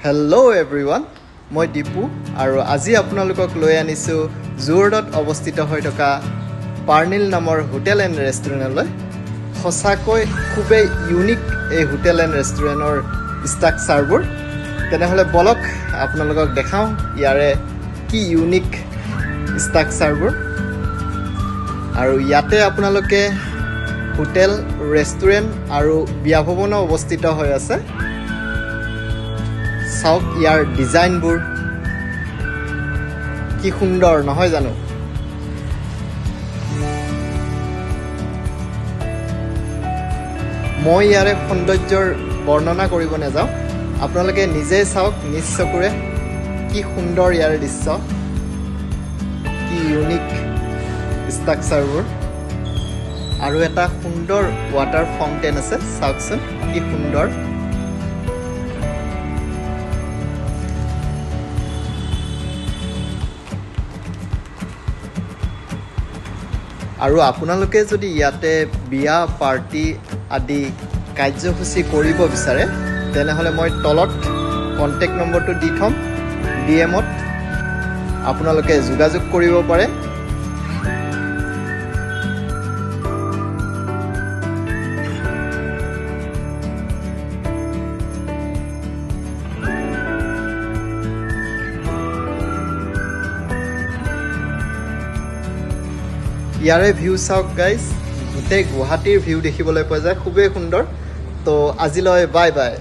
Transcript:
Hello' everyone, মই দীপু আৰু আজি আপোনালোকক লৈ আনিছোঁ জু ৰোডত অৱস্থিত হৈ থকা পাৰ্নিল নামৰ হোটেল এণ্ড ৰেষ্টুৰেণ্টলৈ। সঁচাকৈ খুবেই ইউনিক এই হোটেল এণ্ড ৰেষ্টুৰেণ্টৰ ষ্ট্ৰাকচাৰবোৰ। তেনেহ'লে বলক আপোনালোকক দেখাওঁ ইয়াৰে কি ইউনিক ষ্ট্ৰাকচাৰবোৰ। আৰু ইয়াতে আপোনালোকে হোটেল, ৰেষ্টুৰেণ্ট আৰু বিয়া ভৱনো অৱস্থিত হৈ আছে। চাওক ইয়াৰ ডিজাইনবোৰ কি সুন্দৰ নহয় জানো। মই ইয়াৰে সৌন্দৰ্যৰ বৰ্ণনা কৰিব নাযাওঁ, আপোনালোকে নিজেই চাওক নিজ চকুৰে কি সুন্দৰ ইয়াৰ দৃশ্য, কি ইউনিক ষ্ট্ৰাকচাৰবোৰ। আৰু এটা সুন্দৰ ৱাটাৰ ফাউণ্টেন আছে, চাওকচোন কি সুন্দৰ। আৰু আপোনালোকে যদি ইয়াতে বিয়া পাৰ্টি আদি কাৰ্যসূচী কৰিব বিচাৰে তেনেহ'লে মই তলত কণ্টেক্ট নম্বৰটো দি থ'ম, DM-ত আপোনালোকে যোগাযোগ কৰিব পাৰে। ইয়াৰে ভিউ চাওক গাইজ, গোটেই গুৱাহাটীৰ ভিউ দেখিবলৈ পোৱা যায়, খুবেই সুন্দৰ। তো আজিলৈ বাই বাই।